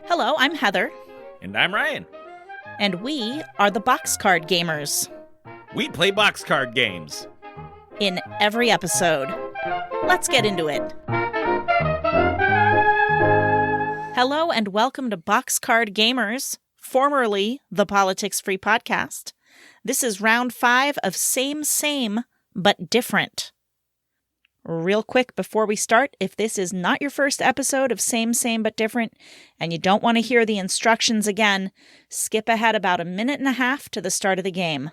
Hello, I'm Heather. And I'm Ryan. And we are the Boxcard Gamers. We play box card games. In every episode. Let's get into it. Hello and welcome to Boxcard Gamers, formerly the Politics Free Podcast. This is round 5 of Same, but Different. Real quick before we start, if this is not your first episode of Same, but Different, and you don't want to hear the instructions again, skip ahead about a minute and a half to the start of the game.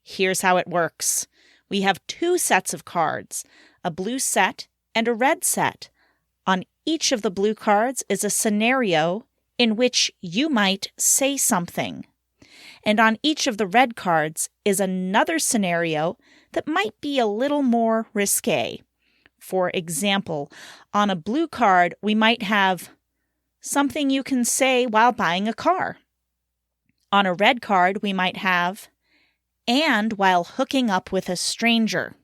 Here's how it works. We have 2 sets of cards, a blue set and a red set. On each of the blue cards is a scenario in which you might say something. And on each of the red cards is another scenario that might be a little more risque. For example, on a blue card, we might have something you can say while buying a car. On a red card, we might have and while hooking up with a stranger.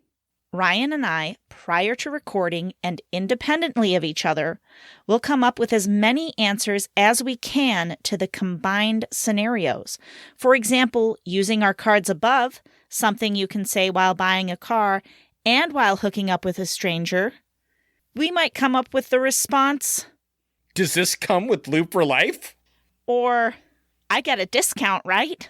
Ryan and I, prior to recording and independently of each other, will come up with as many answers as we can to the combined scenarios. For example, using our cards above, something you can say while buying a car, and while hooking up with a stranger, we might come up with the response, Does this come with Loop for Life? Or, I get a discount, right?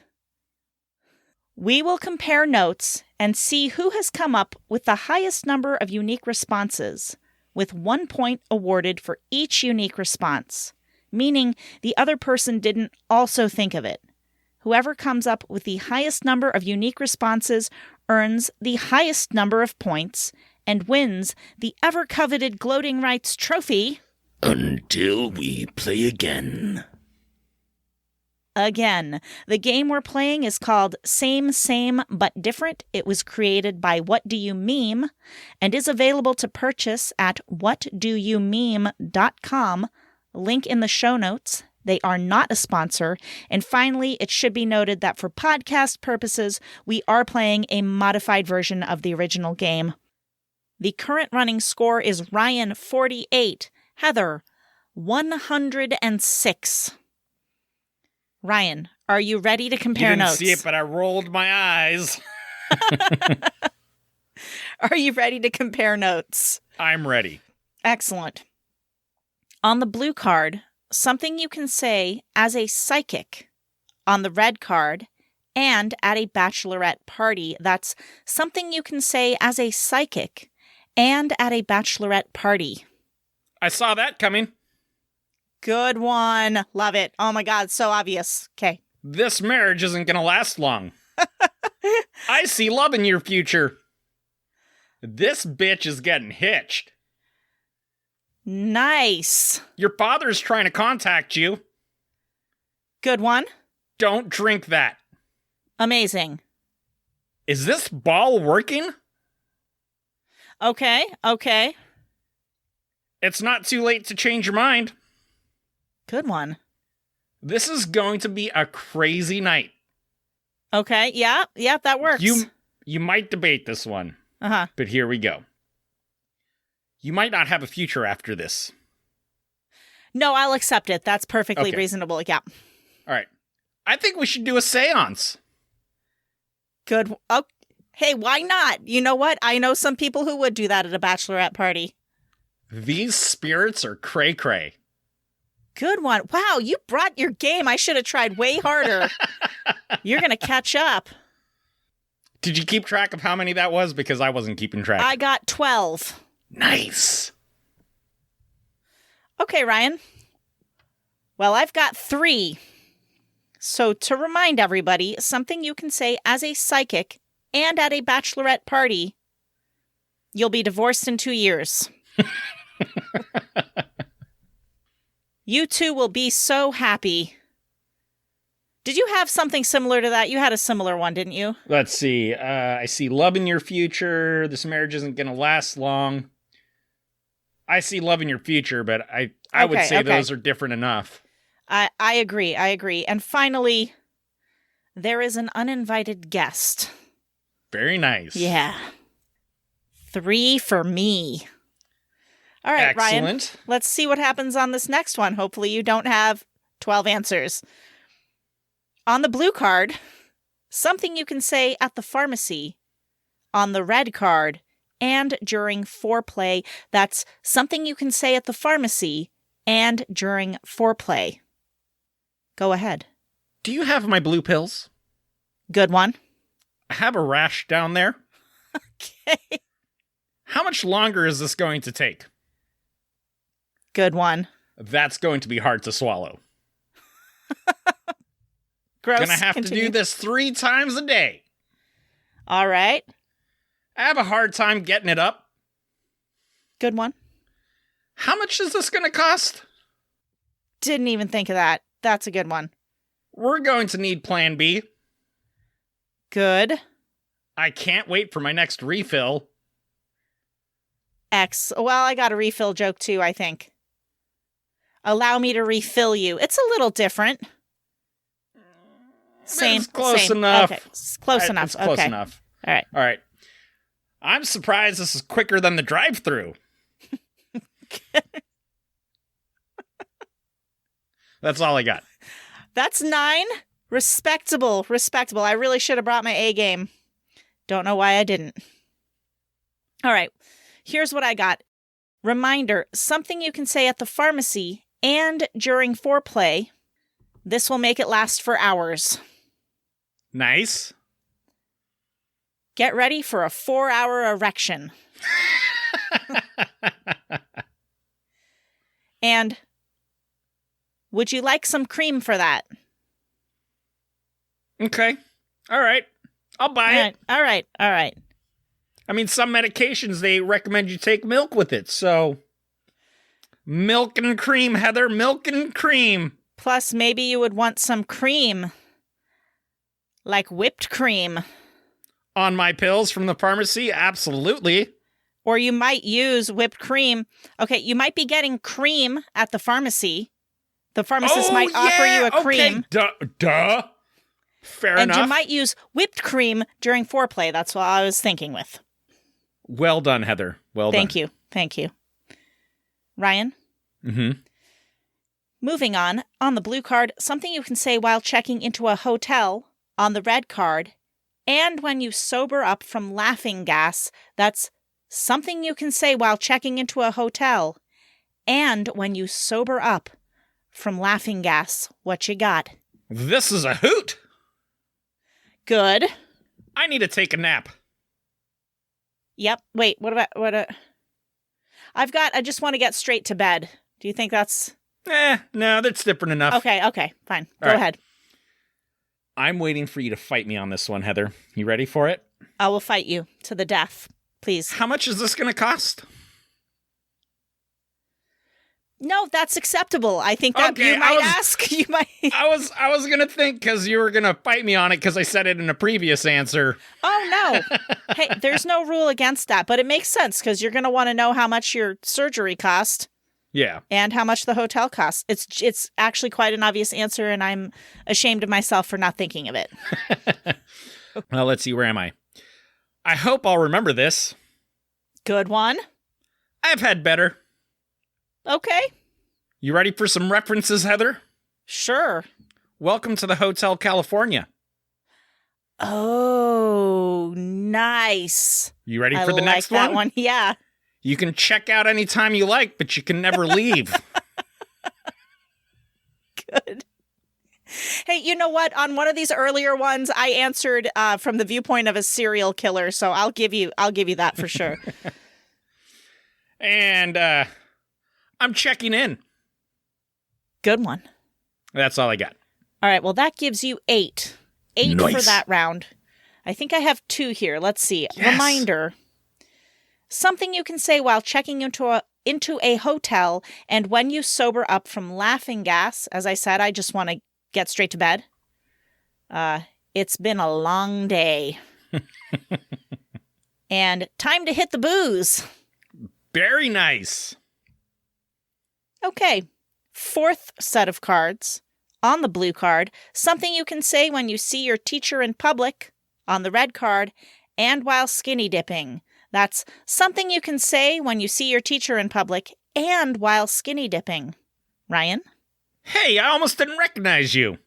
We will compare notes and see who has come up with the highest number of unique responses, with 1 point awarded for each unique response, meaning the other person didn't also think of it. Whoever comes up with the highest number of unique responses earns the highest number of points and wins the ever-coveted Gloating Rights trophy. Until we play again. Again, the game we're playing is called Same, but Different. It was created by What Do You Meme and is available to purchase at whatdoyoumeme.com. Link in the show notes. They are not a sponsor. And finally, it should be noted that for podcast purposes, we are playing a modified version of the original game. The current running score is Ryan 48, Heather 106. Ryan, are you ready to compare notes? You didn't see it, but I rolled my eyes. Are you ready to compare notes? I'm ready. Excellent. On the blue card, something you can say as a psychic. On the red card, and at a bachelorette party. That's something you can say as a psychic and at a bachelorette party. I saw that coming. Good one. Love it. Oh my God, so obvious. Okay. This marriage isn't going to last long. I see love in your future. This bitch is getting hitched. Nice. Your father's trying to contact you. Good one. Don't drink that. Amazing. Is this ball working? Okay. It's not too late to change your mind. Good one. This is going to be a crazy night. Okay, yeah, that works. You might debate this one. Uh-huh. But here we go. You might not have a future after this. No, I'll accept it. That's perfectly Okay. reasonable. Yeah. All right. I think we should do a seance. Good. Oh, hey, why not? You know what? I know some people who would do that at a bachelorette party. These spirits are cray-cray. Good one. Wow, you brought your game. I should have tried way harder. You're going to catch up. Did you keep track of how many that was? Because I wasn't keeping track. I got 12. Nice. Okay, Ryan. Well, I've got 3. So to remind everybody, something you can say as a psychic and at a bachelorette party, you'll be divorced in 2 years. You two will be so happy. Did you have something similar to that? You had a similar one, didn't you? Let's see. I see love in your future. This marriage isn't going to last long. I see love in your future, but I would say those are different enough. I agree. And finally, there is an uninvited guest. Very nice. Yeah. 3 for me. All right, Excellent. Ryan, let's see what happens on this next one. Hopefully you don't have 12 answers. On the blue card, something you can say at the pharmacy. On the red card, and during foreplay. That's something you can say at the pharmacy and during foreplay. Go ahead. Do you have my blue pills? Good one. I have a rash down there. Okay. How much longer is this going to take? Good one. That's going to be hard to swallow. Gross. Gonna have to do this 3 times a day. All right. I have a hard time getting it up. Good one. How much is this going to cost? Didn't even think of that. That's a good one. We're going to need Plan B. Good. I can't wait for my next refill. X. Well, I got a refill joke too, I think. Allow me to refill you. It's a little different. Same. It's close same. enough. Okay. It's close enough. It's close enough. All right. All right. I'm surprised this is quicker than the drive-thru. That's all I got. That's 9. Respectable. I really should have brought my A game. Don't know why I didn't. All right. Here's what I got. Reminder, something you can say at the pharmacy and during foreplay. This will make it last for hours. Nice. Get ready for a 4-hour erection. And would you like some cream for that? Okay. All right. I'll buy it. All right. I mean, some medications, they recommend you take milk with it. So, milk and cream, Heather. Milk and cream. Plus, maybe you would want some cream. Like whipped cream. On my pills from the pharmacy? Absolutely. Or you might use whipped cream. Okay, you might be getting cream at the pharmacy. The pharmacist might offer you a cream. Duh. Fair enough. And you might use whipped cream during foreplay. That's what I was thinking with. Well done, Heather. Well done. Thank you. Ryan? Mm-hmm. Moving on the blue card, something you can say while checking into a hotel. On the red card, and when you sober up from laughing gas. That's something you can say while checking into a hotel. And when you sober up from laughing gas. What you got? This is a hoot. Good. I need to take a nap. Yep. Wait, I just want to get straight to bed. Do you think that's... No, that's different enough. Okay, fine. Go ahead. I'm waiting for you to fight me on this one, Heather. You ready for it? I will fight you to the death, please. How much is this going to cost? No, that's acceptable. I think that you might ask. You might. I was going to think because you were going to fight me on it because I said it in a previous answer. Oh, no. Hey, there's no rule against that, but it makes sense because you're going to want to know how much your surgery cost. Yeah. And how much the hotel costs. It's actually quite an obvious answer, and I'm ashamed of myself for not thinking of it. Well, let's see. Where am I? I hope I'll remember this. Good one. I've had better. Okay. You ready for some references, Heather? Sure. Welcome to the Hotel California. Oh, nice. You ready for the next one? I like that one. Yeah. You can check out anytime you like, but you can never leave. Good. Hey, you know what? On one of these earlier ones, I answered from the viewpoint of a serial killer, so I'll give you that for sure. And I'm checking in. Good one. That's all I got. All right, well, that gives you 8. 8 nice. For that round. I think I have 2 here. Let's see. Yes. Reminder. Something you can say while checking into a hotel and when you sober up from laughing gas. As I said, I just want to get straight to bed. It's been a long day. And time to hit the booze. Very nice. Okay. 4th set of cards. On the blue card, something you can say when you see your teacher in public. On the red card, and while skinny dipping. That's something you can say when you see your teacher in public and while skinny dipping. Ryan? Hey, I almost didn't recognize you.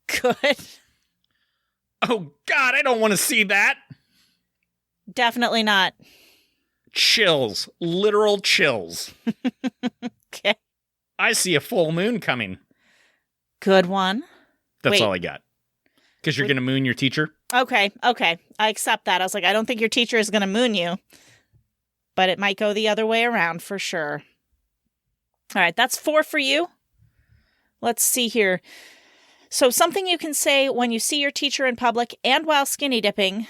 Good. Oh, God, I don't want to see that. Definitely not. Chills. Literal chills. Okay. I see a full moon coming. Good one. That's all I got. Because you're going to moon your teacher? Okay. I accept that. I was like, I don't think your teacher is going to moon you. But it might go the other way around for sure. All right, that's 4 for you. Let's see here. So something you can say when you see your teacher in public and while skinny dipping.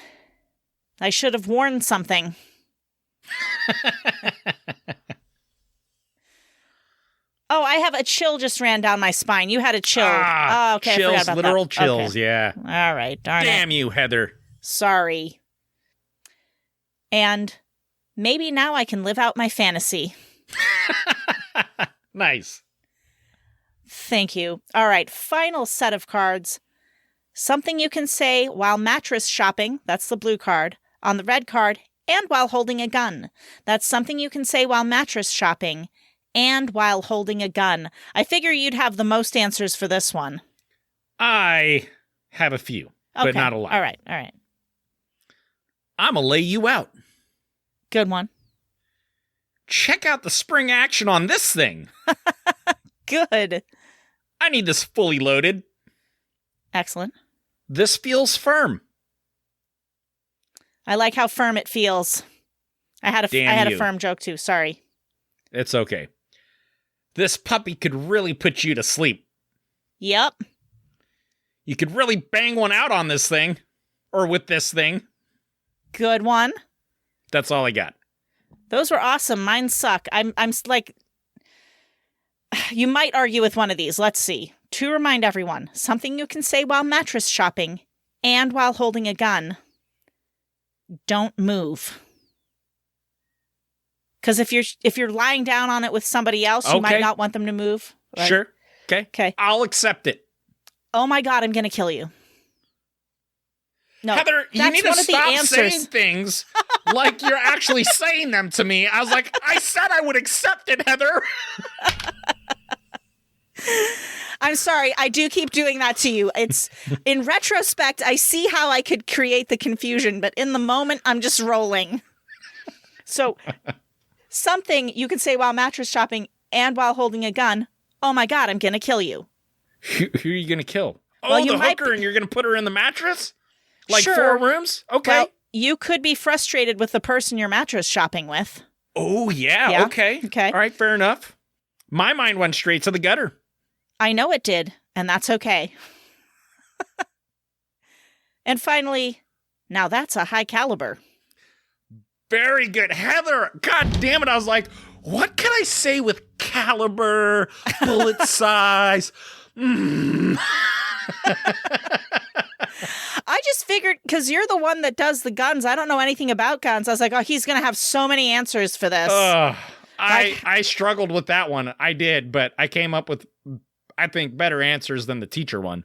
I should have worn something. Oh, I have a chill just ran down my spine. You had a chill. Oh, okay. Chills, I forgot about literal that. chills, okay. yeah. All right, darn it. Damn you, Heather. Sorry. And maybe now I can live out my fantasy. Nice. Thank you. All right, final set of cards. Something you can say while mattress shopping, that's the blue card, on the red card, and while holding a gun. That's something you can say while mattress shopping and while holding a gun. I figure you'd have the most answers for this one. I have a few, but not a lot. All right. I'm going to lay you out. Good one. Check out the spring action on this thing. Good. I need this fully loaded. Excellent. This feels firm. I like how firm it feels. I had a firm joke too. Sorry. It's okay. This puppy could really put you to sleep. Yep. You could really bang one out on this thing. Or with this thing. Good one. That's all I got. Those were awesome. Mine suck. I'm like, you might argue with one of these. Let's see. To remind everyone, something you can say while mattress shopping and while holding a gun. Don't move. Because if you're lying down on it with somebody else, you might not want them to move. Right? Sure. Okay. I'll accept it. Oh my God, I'm going to kill you. No, Heather, you need to stop saying things like you're actually saying them to me. I was like, I said I would accept it, Heather. I'm sorry. I do keep doing that to you. It's in retrospect, I see how I could create the confusion, but in the moment, I'm just rolling. So something you can say while mattress shopping and while holding a gun. Oh my God, I'm going to kill you. Who are you going to kill? Well, the hooker, and you're going to put her in the mattress? Like sure. 4 rooms? Okay. Well, you could be frustrated with the person you're mattress shopping with. Oh, yeah. Okay. All right, fair enough. My mind went straight to the gutter. I know it did, and that's okay. And finally, now that's a high caliber. Very good. Heather, God damn it. I was like, what can I say with caliber, bullet size? I just figured, because you're the one that does the guns. I don't know anything about guns. I was like, oh, he's going to have so many answers for this. I struggled with that one. I did, but I came up with, I think, better answers than the teacher one,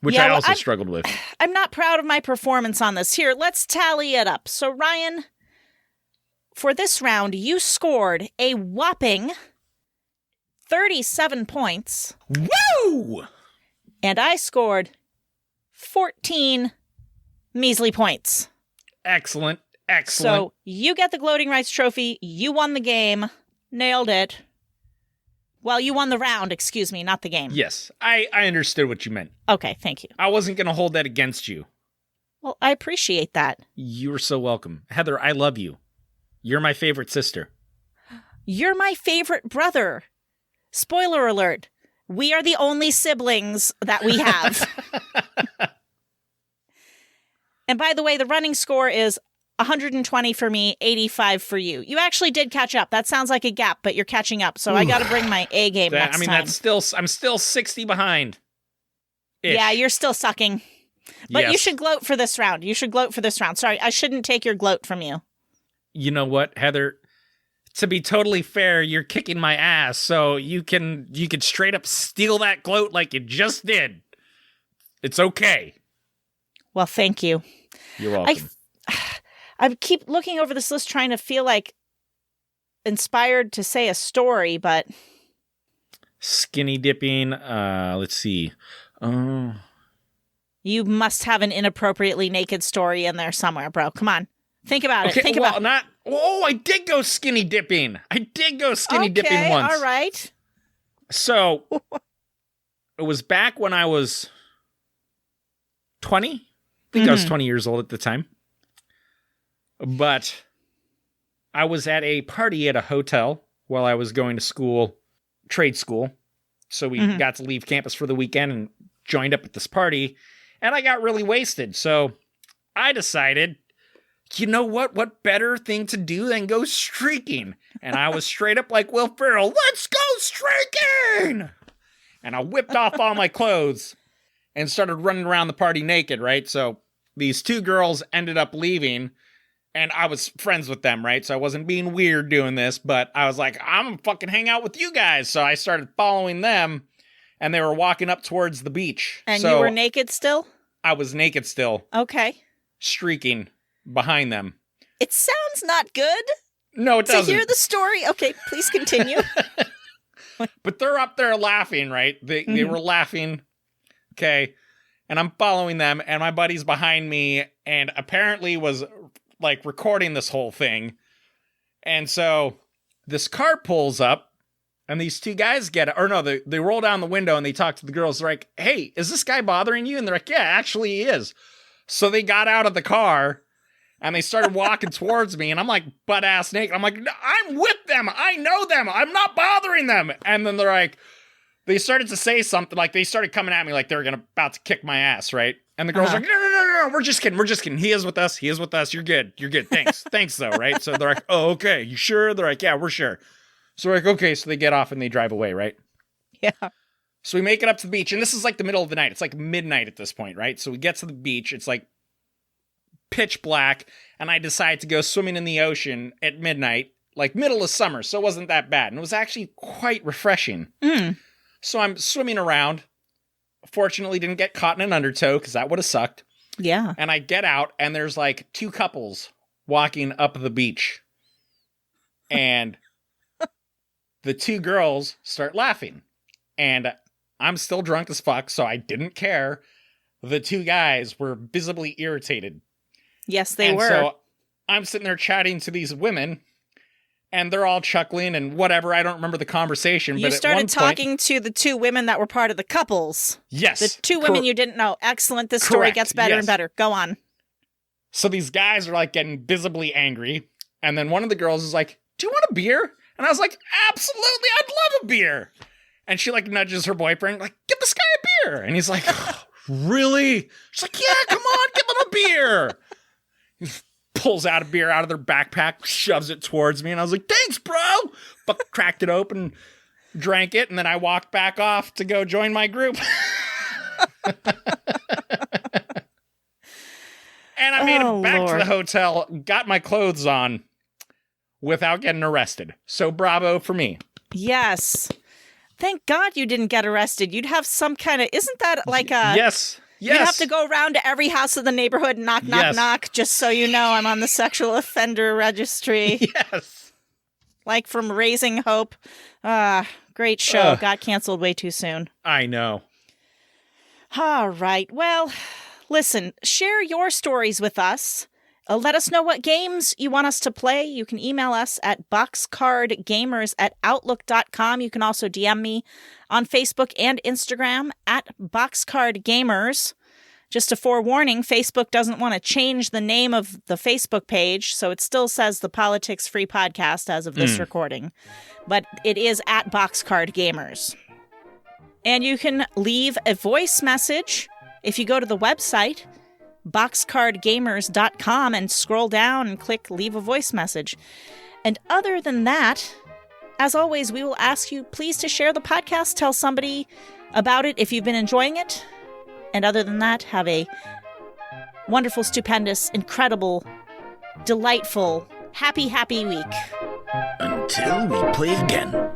which I also struggled with. I'm not proud of my performance on this. Here, let's tally it up. So, Ryan, for this round, you scored a whopping 37 points. Woo! And I scored 14 measly points. Excellent. So you get the Gloating Rights Trophy. You won the game. Nailed it. Well, you won the round, excuse me, not the game. Yes, I understood what you meant. Okay, thank you. I wasn't going to hold that against you. Well, I appreciate that. You're so welcome. Heather, I love you. You're my favorite sister. You're my favorite brother. Spoiler alert. We are the only siblings that we have. And by the way, the running score is 120 for me, 85 for you. You actually did catch up. That sounds like a gap, but you're catching up. So I got to bring my A game next time. I'm still 60 behind. Yeah, you're still sucking. But You should gloat for this round. Sorry, I shouldn't take your gloat from you. You know what, Heather? To be totally fair, you're kicking my ass, so you can straight up steal that gloat like you just did. It's okay. Well, thank you. You're welcome. I keep looking over this list trying to feel like inspired to say a story, but... Skinny dipping. Let's see. Oh. You must have an inappropriately naked story in there somewhere, bro. Come on. Think about it. Think well, about it. I did go skinny dipping. Dipping once. All right. So, it was back when I was 20. I think I was 20 years old at the time. But I was at a party at a hotel while I was going to school, trade school. So we got to leave campus for the weekend and joined up at this party. And I got really wasted. So I decided, you know what? What better thing to do than go streaking? And I was straight up like Will Ferrell, let's go streaking! And I whipped off all my clothes and started running around the party naked, right? So these two girls ended up leaving, and I was friends with them, right? So I wasn't being weird doing this, but I was like, I'm gonna fucking hang out with you guys. So I started following them, and they were walking up towards the beach. And so you were naked still? I was naked still. Okay. Streaking behind them. It sounds not good. No, it doesn't. To hear the story. Okay, please continue. But they're up there laughing, right? They were laughing. Okay. And I'm following them, and my buddy's behind me, and apparently was like recording this whole thing. And so this car pulls up, and these two guys they roll down the window and they talk to the girls. They're like, hey, is this guy bothering you? And they're like, yeah, actually he is. So they got out of the car and they started walking towards me, and I'm like butt ass naked. I'm like, I'm with them. I know them. I'm not bothering them. And then they started to say something, like they started coming at me like they were about to kick my ass, right? And the girls are like, no, we're just kidding. He is with us. You're good. Thanks though, right? So they're like, oh, okay, you sure? They're like, yeah, we're sure. So we're like, okay, so they get off and they drive away, right? Yeah. So we make it up to the beach, and this is like the middle of the night. It's like midnight at this point, right? So we get to the beach. It's like pitch black, and I decide to go swimming in the ocean at midnight, like middle of summer, so it wasn't that bad. And it was actually quite refreshing. So I'm swimming around. Fortunately, didn't get caught in an undertow, because that would have sucked. Yeah. And I get out, and there's like two couples walking up the beach. And the two girls start laughing. And I'm still drunk as fuck, so I didn't care. The two guys were visibly irritated. Yes, they were. So I'm sitting there chatting to these women, and they're all chuckling and whatever. I don't remember the conversation. You but started talking to the two women that were part of the couples. Yes. The two women you didn't know. Excellent. This story gets better and better. Go on. So these guys are like getting visibly angry. And then one of the girls is like, do you want a beer? And I was like, absolutely, I'd love a beer. And she like nudges her boyfriend, like, give this guy a beer. And he's like, oh, really? She's like, yeah, come on, give him a beer. He pulls out a beer out of their backpack, shoves it towards me. And I was like, thanks, bro. But cracked it open, drank it. And then I walked back off to go join my group. And I made it back to the hotel, got my clothes on without getting arrested. So bravo for me. Yes. Thank God you didn't get arrested. You'd have some kind of, isn't that like a... Yes. You'd have to go around to every house of the neighborhood, knock, knock, just so you know I'm on the sexual offender registry. Yes. Like from Raising Hope. Great show. Got canceled way too soon. I know. All right. Well, listen, share your stories with us. Let us know what games you want us to play. You can email us at boxcardgamers@outlook.com. You can also DM me on Facebook and Instagram at boxcardgamers. Just a forewarning, Facebook doesn't want to change the name of the Facebook page, so it still says the Politics Free Podcast as of this recording. But it is at boxcardgamers. And you can leave a voice message if you go to the website, boxcardgamers.com, and scroll down and click leave a voice message. And other than that, as always, we will ask you please to share the podcast, tell somebody about it if you've been enjoying it. And other than that, have a wonderful, stupendous, incredible, delightful, happy week. Until we play again.